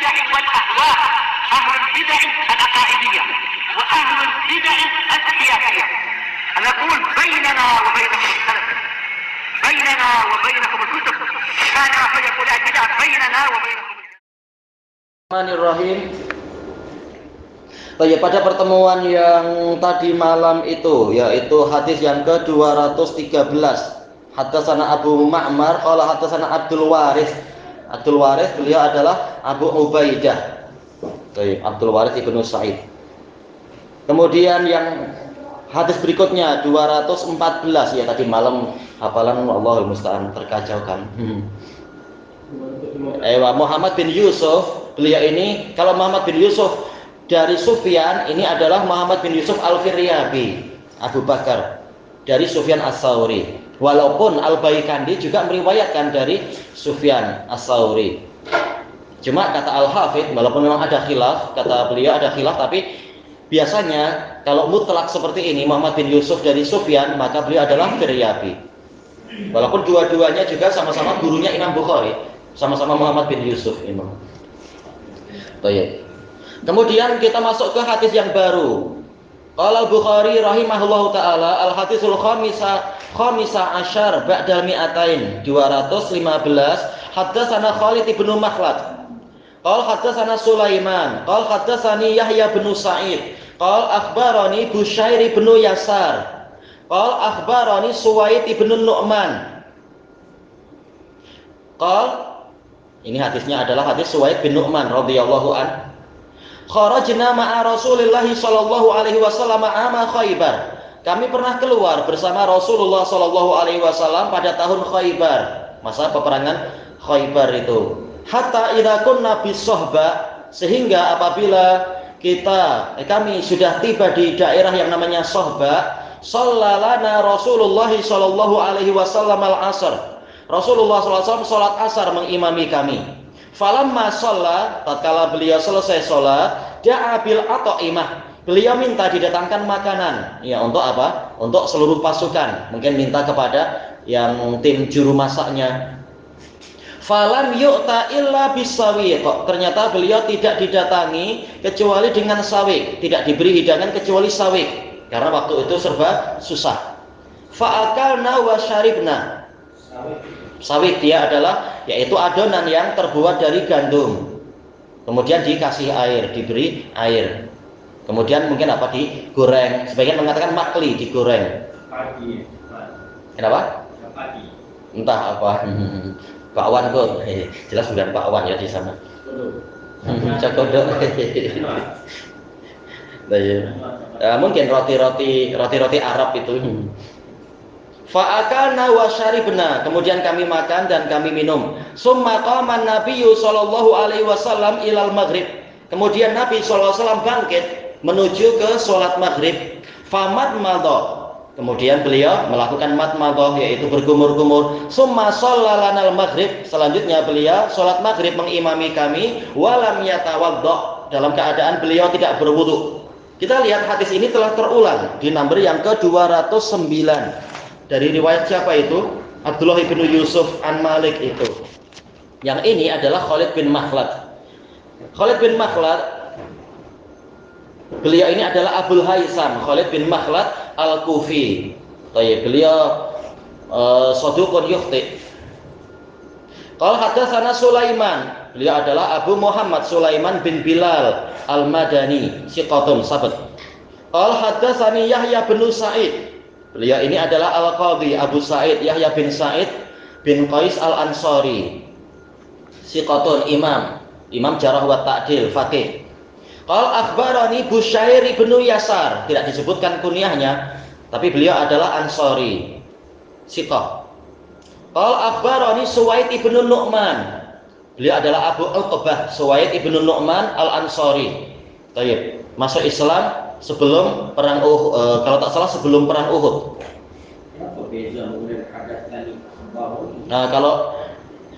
البدع والأهواء، أهل البدع العقائدية وأهل البدع السياسية. نقول بيننا وبينكم السلف، بيننا وبينكم الكتب، كان فيقول البدع بيننا وبينكم. Bismillahirrahmanirrahim. Baik, pada pertemuan yang tadi malam itu, yaitu hadis yang ke-213, haddatsana Abu Ma'mar qala haddatsana Abdul Waris. Abdul Waris beliau adalah Abu Ubaidah. Baik, Abdul Waris Ibnu Sa'id. Kemudian yang hadis berikutnya 214, ya tadi malam hafalan Allahul musta'an terkacaukan. Muhammad bin Yusuf, beliau ini, kalau Muhammad bin Yusuf dari Sufyan, ini adalah Muhammad bin Yusuf Al-Firyabi, Abu Bakar, dari Sufyan As-Tsauri. Walaupun Al-Baikandi juga meriwayatkan dari Sufyan As-Tsauri. Cuma kata Al-Hafidh, walaupun memang ada khilaf, kata beliau ada khilaf, tapi biasanya kalau mutlak seperti ini, Muhammad bin Yusuf dari Sufyan, maka beliau adalah Firyabi. Walaupun dua-duanya juga sama-sama gurunya Imam Bukhari, sama-sama Muhammad bin Yusuf Imam. Baik. Kemudian kita masuk ke hadis yang baru. Qala Al-Bukhari rahimahullahu taala al-hadisul khamisa asyar ba'dal mi'atain 215 haddatsana Khalid bin Makhlad qala haddatsana Sulaiman qala haddatsani Yahya bin Sa'id qala akhbarani Busyair bin Yasar qala akhbarani Suwaid bin Nu'man qala, ini hadisnya adalah hadis Suwaid bin Nu'man radhiyallahu an. Kharajna ma'a Rasulillah sallallahu alaihi wasallam ama Khaybar. Kami pernah keluar bersama Rasulullah sallallahu alaihi wasallam pada tahun Khaybar, masa peperangan Khaybar itu. Hatta idza kunna bis-Sohba, sehingga apabila kami sudah tiba di daerah yang namanya Sohba, shallalana Rasulullah sallallahu alaihi wasallam al-'asr. Rasulullah sallallahu alaihi wasallam salat asar mengimami kami. Falamma shalla, tatkala beliau selesai salat, da'a bil at'imah. Beliau minta didatangkan makanan. Ya, untuk apa? Untuk seluruh pasukan. Mungkin minta kepada yang tim juru masaknya. Falam yu'ta illa bisawiq. Ternyata beliau tidak didatangi kecuali dengan sawiq, tidak diberi hidangan kecuali sawiq, karena waktu itu serba susah. Fa'akalna wa syaribna. Sawiq dia adalah yaitu adonan yang terbuat dari gandum. Kemudian dikasih air, diberi air. Kemudian mungkin apa, digoreng. Sebagian mengatakan makli, digoreng. Kenapa? Entah apa. Pak Wan kok. Jelas bukan Pak Wan ya di sana. Cokodok. Mungkin roti-roti Arab itu. Fa'akalna wa syaribna, kemudian kami makan dan kami minum. Summa qama an-nabiyyu sallallahu alaihi wasallam ilal maghrib. Kemudian Nabi sallallahu alaihi wasallam bangkit menuju ke salat maghrib. Famad madha, kemudian beliau melakukan madmadah, yaitu bergumur-gumur. Summa shallalanal maghrib, selanjutnya beliau salat maghrib mengimami kami. Walam yatawadda, dalam keadaan beliau tidak berwudu. Kita lihat hadis ini telah terulang di nomor yang ke-209. Dari riwayat siapa itu? Abdullah bin Yusuf an Malik itu. Yang ini adalah Khalid bin Makhlad. Khalid bin Makhlad, beliau ini adalah Abul Haisam Khalid bin Makhlad Al-Kufi. Beliau saduqun yukhti. Qala haddatsana Sulaiman, beliau adalah Abu Muhammad Sulaiman bin Bilal Al-Madani, siqatun sabat. Qala haddatsani Yahya bin Sa'id, beliau ini adalah Al-Qadhi Abu Sa'id Yahya bin Sa'id bin Qais Al-Ansari, siqatun imam jarah wa ta'dil, faqih. Qala akhbarani Busyair bin Yasar, tidak disebutkan kunyahnya, tapi beliau adalah Ansari, siqah. Qala akhbarani Suwaid bin Nu'man, beliau adalah Abu Uqbah Suwaid bin Nu'man Al-Ansari. Baik, masuk Islam sebelum perang kalau tak salah sebelum perang Uhud. Nah, kalau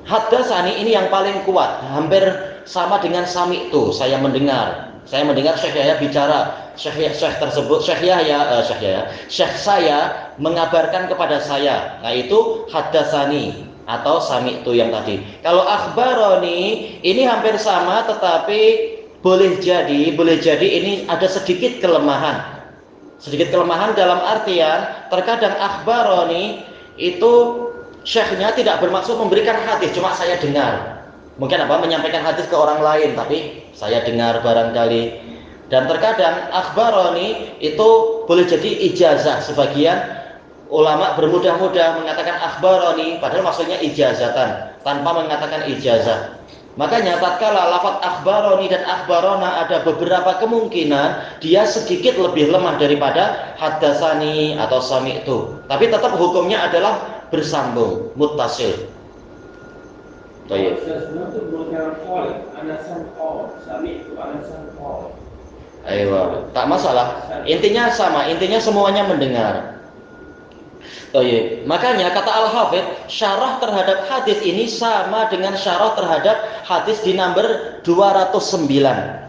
haddatsani ini yang paling kuat, hampir sama dengan sami itu, saya mendengar Syekh Yahya bicara, Syekh tersebut Syekh saya mengabarkan kepada saya. Nah, itu haddatsani. atau sami'tu yang tadi. Kalau akhbaroni ini hampir sama, tetapi boleh jadi ini ada sedikit kelemahan. Sedikit kelemahan dalam artian terkadang akhbaroni itu syekhnya tidak bermaksud memberikan hadis, cuma saya dengar. Mungkin menyampaikan hadis ke orang lain, tapi saya dengar barangkali. Dan terkadang akhbaroni itu boleh jadi ijazah. Sebagian ulama bermudah-mudah mengatakan akhbaroni padahal maksudnya ijazatan tanpa mengatakan ijazah. Makanya tatkala lafaz akhbaroni dan akhbarona ada beberapa kemungkinan dia sedikit lebih lemah daripada haddatsani atau sami'tu. Tapi tetap hukumnya adalah bersambung, muttasil. Baik. Ayo, tak masalah. Intinya sama, intinya semuanya mendengar. Makanya kata Al-Hafidz, syarah terhadap hadis ini sama dengan syarah terhadap hadis di nomor 209.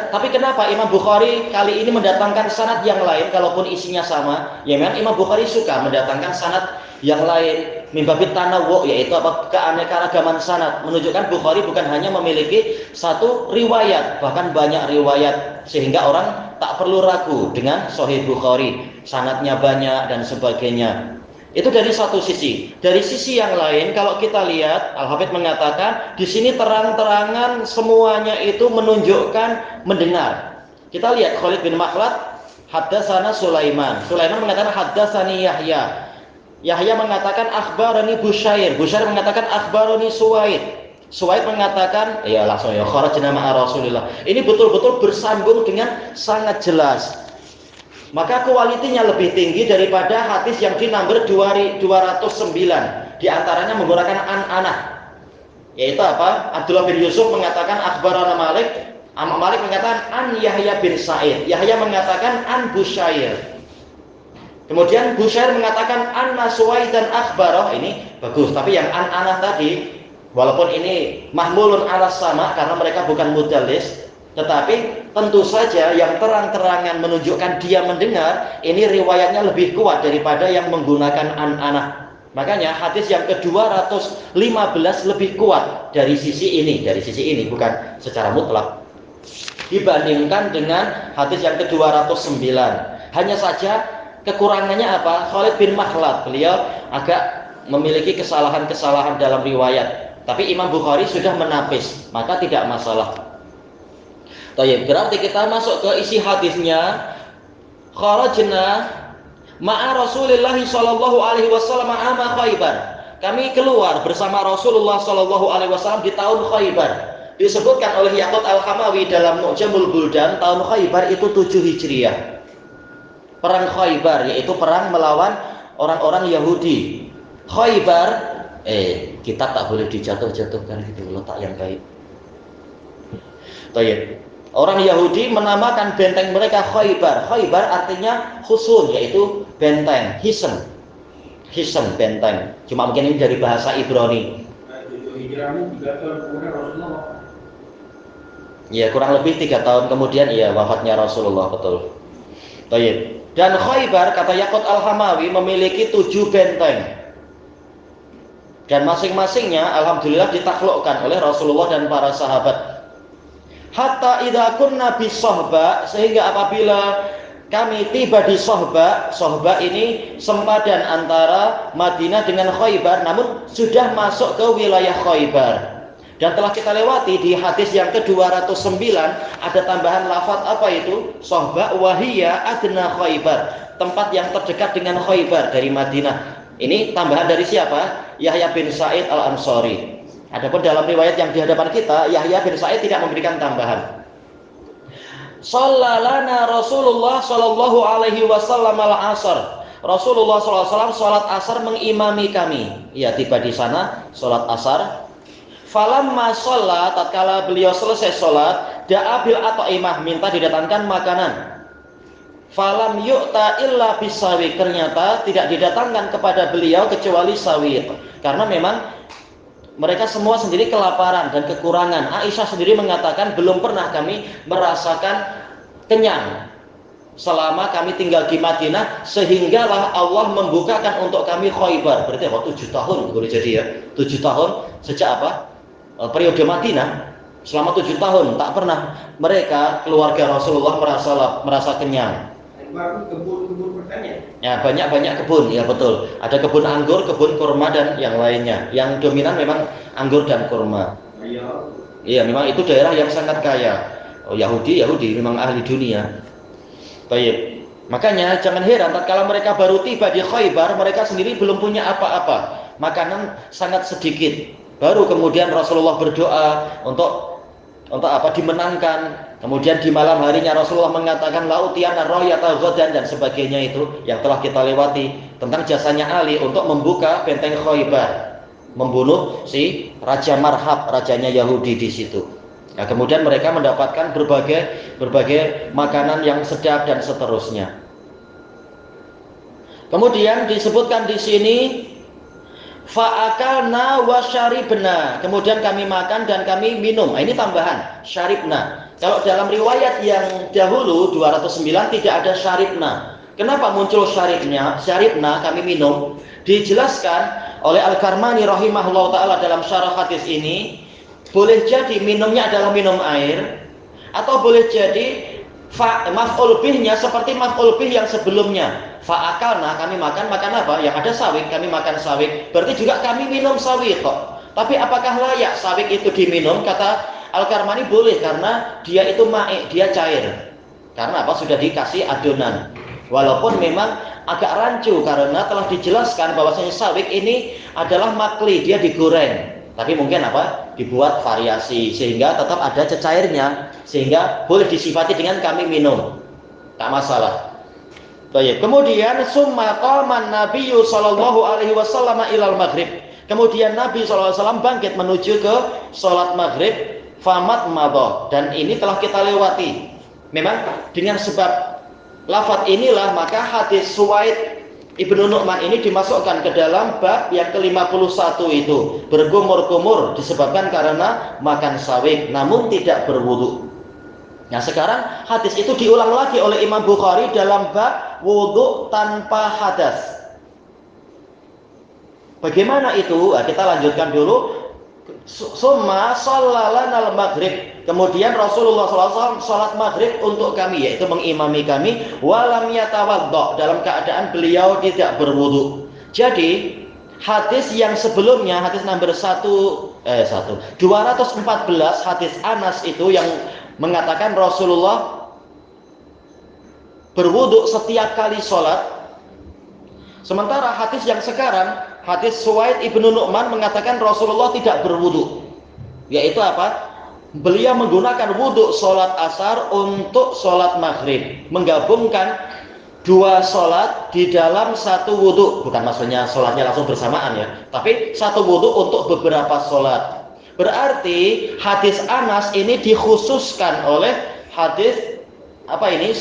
Tapi kenapa Imam Bukhari kali ini mendatangkan sanad yang lain kalaupun isinya sama? Ya memang Imam Bukhari suka mendatangkan sanad yang lain, mimbabit tanawwu, yaitu keanekaragaman sanad, menunjukkan Bukhari bukan hanya memiliki satu riwayat, bahkan banyak riwayat, sehingga orang tak perlu ragu dengan Sahih Bukhari, sanadnya banyak dan sebagainya. Itu dari satu sisi. Dari sisi yang lain, kalau kita lihat, Al-Hafidz mengatakan di sini terang-terangan semuanya itu menunjukkan mendengar. Kita lihat Khalid bin Makhlad, haddatsana Sulaiman. Sulaiman mengatakan haddatsani Yahya. Yahya mengatakan akhbarani Busyair. Busyair mengatakan akhbarani Suwaid. Suwaid mengatakan, ya langsung ya kharajna ma'a Rasulillah. Ini betul-betul bersambung dengan sangat jelas. Maka kualitinya lebih tinggi daripada hadis yang di nomor 209. Di antaranya menggunakan an-anah. Yaitu Abdullah bin Yusuf mengatakan akhbarana Malik. Malik mengatakan an Yahya bin Sa'id. Yahya mengatakan an Busyair. Kemudian Busyair mengatakan anna Suwaid dan akhbarah, ini bagus. Tapi yang an-anah tadi, walaupun ini mahmulun ala sama karena mereka bukan mudallis, tetapi tentu saja yang terang-terangan menunjukkan dia mendengar, ini riwayatnya lebih kuat daripada yang menggunakan an-anah. Makanya hadis yang ke-215 lebih kuat dari sisi ini, bukan secara mutlak, dibandingkan dengan hadis yang ke-209. Hanya saja kekurangannya Khalid bin Makhlad, beliau agak memiliki kesalahan-kesalahan dalam riwayat. Tapi Imam Bukhari sudah menapis, maka tidak masalah. Berarti kita masuk ke isi hadisnya. Kharajna ma'a Rasulillah sallallahu alaihi wasallam ama Khaibar. Kami keluar bersama Rasulullah sallallahu alaihi wasallam di tahun Khaibar. Disebutkan oleh Yaqut Al-Hamawi dalam Mu'jamul Buldan, tahun Khaibar itu 7 Hijriah. Perang Khaibar, yaitu perang melawan orang-orang Yahudi. Khaibar, kita tak boleh dijatuh-jatuhkan gitu, letak yang baik. Orang Yahudi menamakan benteng mereka Khaibar. Khaibar artinya khusun, yaitu benteng, hisn. Hisn, benteng. Cuma mungkin ini dari bahasa Ibrani. Ya, kurang lebih 3 tahun kemudian wafatnya Rasulullah, betul. Dan Khaibar, kata Yaqut Al-Hamawi, memiliki 7 benteng. Dan masing-masingnya alhamdulillah ditaklukkan oleh Rasulullah dan para sahabat. Hatta idza kunna bi Sohba, sehingga apabila kami tiba di Sohba, Sohba ini sempadan antara Madinah dengan Khaibar, namun sudah masuk ke wilayah Khaibar. Dan telah kita lewati di hadis yang ke-209 ada tambahan lafaz itu? Sohba wahiyya adna Khaibar, tempat yang terdekat dengan Khaibar dari Madinah. Ini tambahan dari siapa? Yahya bin Sa'id Al-Ansari. Adapun dalam riwayat yang di hadapan kita, Yahya bin Sa'id tidak memberikan tambahan. Shallalana Rasulullah sallallahu alaihi wasallam al-asr. Rasulullah sallallahu alaihi wasallam salat asar mengimami kami. Ya, tiba di sana salat asar. Falamma shalla, tatkala beliau selesai salat, da'a bil at'imah, minta didatangkan makanan. Falam yu'ta illa bisawi, ternyata tidak didatangkan kepada beliau kecuali sawit. Karena memang mereka semua sendiri kelaparan dan kekurangan. Aisyah sendiri mengatakan belum pernah kami merasakan kenyang selama kami tinggal di Madinah, sehinggalah Allah membukakan untuk kami Khaybar. Berarti apa? 7 tahun boleh jadi ya. 7 tahun sejak apa? Periode Madinah. Selama 7 tahun tak pernah mereka keluarga Rasulullah merasa kenyang. Baru kebun pertanian. Ya, banyak kebun, ya betul. Ada kebun anggur, kebun kurma dan yang lainnya. Yang dominan memang anggur dan kurma. Iya, memang itu daerah yang sangat kaya. Oh, Yahudi memang ahli dunia. Baik. Makanya jangan heran tatkala mereka baru tiba di Khaybar, mereka sendiri belum punya apa-apa. Makanan sangat sedikit. Baru kemudian Rasulullah berdoa untuk apa? Dimenangkan. Kemudian di malam harinya Rasulullah mengatakan lautiyana royata ghadan dan sebagainya itu yang telah kita lewati tentang jasanya Ali untuk membuka benteng Khaybar, membunuh si Raja Marhab, rajanya Yahudi di situ. Nah, kemudian mereka mendapatkan berbagai makanan yang sedap dan seterusnya. Kemudian disebutkan di sini fa'akalna wa syaribna. Kemudian kami makan dan kami minum. Nah, ini tambahan syaribna. Kalau dalam riwayat yang dahulu 209 tidak ada syaribna. Kenapa muncul syaribna? Syaribna kami minum. Dijelaskan oleh Al-Karmani rahimahullah taala dalam syarah hadis ini, boleh jadi minumnya adalah minum air, atau boleh jadi maf'ul bihnya seperti maf'ul bih yang sebelumnya. Fa'akalna kami makan apa? Yang ada sawit, kami makan sawit. Berarti juga kami minum sawit kok. Tapi apakah layak sawit itu diminum? Kata Al-Karmani boleh karena dia itu ma'ik, dia cair. Karena apa? Sudah dikasih adonan. Walaupun memang agak rancu karena telah dijelaskan bahwasanya sawit ini adalah makli, dia digoreng. Tapi mungkin apa? Dibuat variasi sehingga tetap ada cecairnya, sehingga boleh disifati dengan kami minum. Tak masalah. Baik. Kemudian summa qaman nabiyyu sallallahu alaihi wasallam ilal maghrib. Kemudian Nabi sallallahu alaihi wasallam bangkit menuju ke salat maghrib. Famat madha, dan ini telah kita lewati. Memang dengan sebab lafaz inilah maka hadis Suwaid Ibnu Nu'man ini dimasukkan ke dalam bab yang ke-51 itu, berkumur-kumur disebabkan karena makan sawit namun tidak berwudu. Nah, sekarang hadis itu diulang lagi oleh Imam Bukhari dalam bab wudu tanpa hadas. Bagaimana itu? Nah, kita lanjutkan dulu. Summa shallalanal maghrib. Kemudian Rasulullah SAW salat maghrib untuk kami, yaitu mengimami kami, walam yatawaddo, dalam keadaan beliau tidak berwudu. Jadi hadis yang sebelumnya, hadis nomor 214, hadis Anas itu yang mengatakan Rasulullah berwudu setiap kali sholat. Sementara hadis yang sekarang, hadis Suwaid Ibnu Nu'man mengatakan Rasulullah tidak berwudu. Yaitu apa? Beliau menggunakan wudu sholat asar untuk sholat maghrib. Menggabungkan dua sholat di dalam satu wudu. Bukan maksudnya sholatnya langsung bersamaan ya. Tapi satu wudu untuk beberapa sholat. Berarti hadis Anas ini dikhususkan oleh hadis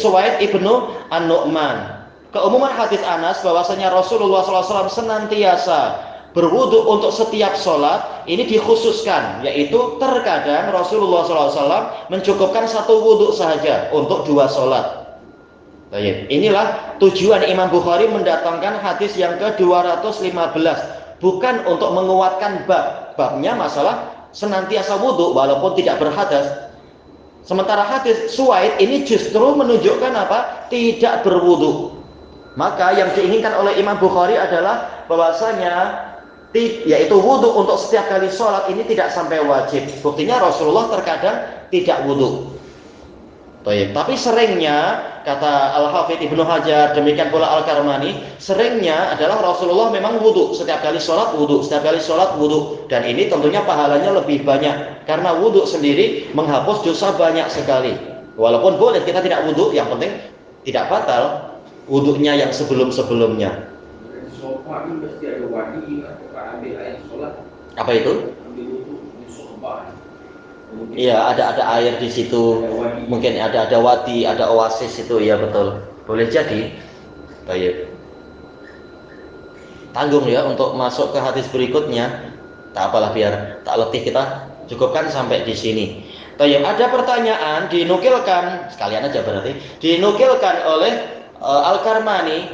Suwaid Ibnu An-Nu'man. Keumuman hadis Anas bahwasanya Rasulullah SAW senantiasa berwudu untuk setiap sholat ini dikhususkan, yaitu terkadang Rasulullah SAW mencukupkan satu wudu saja untuk dua sholat. Baik, inilah tujuan Imam Bukhari mendatangkan hadis yang ke-215, bukan untuk menguatkan babnya masalah senantiasa wudu walaupun tidak berhadas. Sementara hadis Suwaid ini justru menunjukkan apa? Tidak berwudu. Maka yang diinginkan oleh Imam Bukhari adalah bahwasanya yaitu wudu untuk setiap kali sholat ini tidak sampai wajib. Buktinya Rasulullah terkadang tidak wudu. Baik, tapi seringnya kata Al-Hafidz Ibnu Hajar, demikian pula Al-Karmani, seringnya adalah Rasulullah memang wudu setiap kali sholat wudu, dan ini tentunya pahalanya lebih banyak karena wudu sendiri menghapus dosa banyak sekali. Walaupun boleh kita tidak wudu, yang penting tidak batal wudunya yang sebelum-sebelumnya. Sofa ini mesti ada wadi atau ambil air sholat. Apa itu? Ambil wudu di sofa. Iya, ada air di situ. Mungkin ada wadi, ada oasis itu, ya betul. Boleh jadi. Baik. Tanggung ya untuk masuk ke hadis berikutnya. Tak apalah biar tak letih kita. Cukupkan sampai di sini. Tayyib, ada pertanyaan dinukilkan sekalian aja berarti dinukilkan oleh Al-Karmani,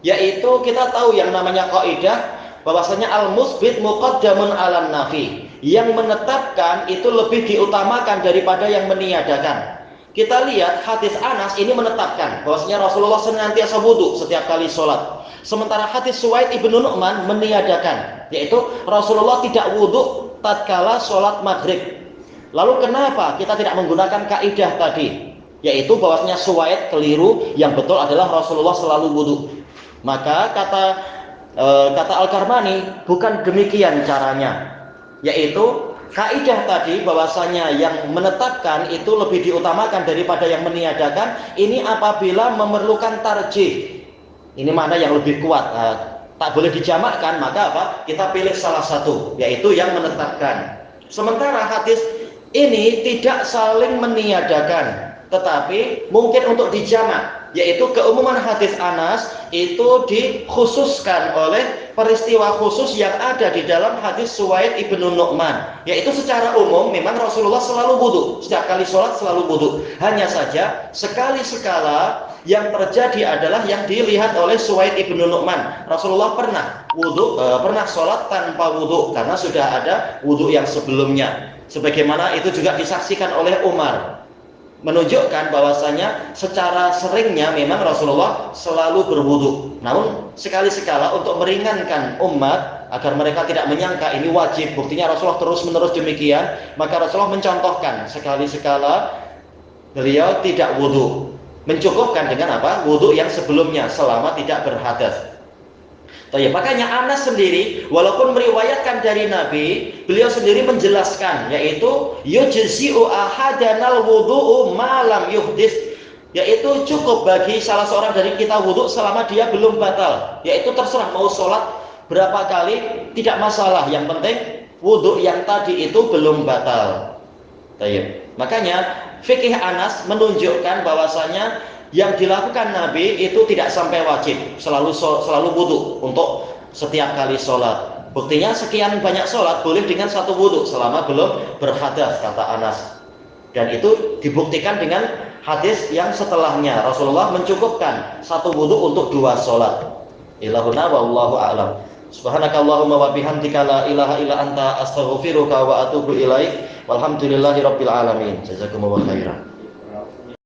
yaitu kita tahu yang namanya kaidah bahwasanya al-musbit muqaddamun 'alan nafi. Yang menetapkan itu lebih diutamakan daripada yang meniadakan. Kita lihat hadis Anas ini menetapkan bahwasanya Rasulullah senantiasa wudu setiap kali sholat. Sementara hadis Suwaid ibnu Nu'man meniadakan, yaitu Rasulullah tidak wudu tatkala sholat maghrib. Lalu kenapa kita tidak menggunakan kaidah tadi, yaitu bahwasanya Suwaid keliru, yang betul adalah Rasulullah selalu wudu. Maka kata Al-Karmani bukan demikian caranya, yaitu kaidah tadi bahwasanya yang menetapkan itu lebih diutamakan daripada yang meniadakan, ini apabila memerlukan tarjih. Ini mana yang lebih kuat, tak boleh dijamakkan, maka apa? Kita pilih salah satu, yaitu yang menetapkan. Sementara hadis ini tidak saling meniadakan, tetapi mungkin untuk dijamak, yaitu keumuman hadis Anas itu dikhususkan oleh peristiwa khusus yang ada di dalam hadis Suwaid ibnu Nu'man, yaitu secara umum memang Rasulullah selalu wudu, setiap kali sholat selalu wudu. Hanya saja sekali-sekala yang terjadi adalah yang dilihat oleh Suwaid ibnu Nu'man. Rasulullah pernah wudu, pernah sholat tanpa wudu karena sudah ada wudu yang sebelumnya. Sebagaimana itu juga disaksikan oleh Umar, menunjukkan bahwasanya secara seringnya memang Rasulullah selalu berwudu. Namun sekali-sekala untuk meringankan umat agar mereka tidak menyangka ini wajib, buktinya Rasulullah terus-menerus demikian, maka Rasulullah mencontohkan sekali-sekala beliau tidak wudu, mencukupkan dengan apa? Wudu yang sebelumnya selama tidak berhadas. Makanya Anas sendiri walaupun meriwayatkan dari Nabi, beliau sendiri menjelaskan, yaitu yujzi'u ahadanal wudu'u ma lam yuhdis, yaitu cukup bagi salah seorang dari kita wudu selama dia belum batal, yaitu terserah mau sholat berapa kali tidak masalah, yang penting wudu yang tadi itu belum batal. Makanya fikih Anas menunjukkan bahwasanya yang dilakukan Nabi itu tidak sampai wajib, selalu wudu untuk setiap kali sholat. Buktinya sekian banyak sholat boleh dengan satu wudu selama belum berhadas, kata Anas. Dan itu dibuktikan dengan hadis yang setelahnya, Rasulullah mencukupkan satu wudu untuk 2 sholat. Ilahuna wallahu a'lam. Subhanakallahumma wa bihamdika la ilaha illa anta astaghfiruka wa atubu ilaik. Walhamdulillahirabbil alamin. Jazakumullahu khairan.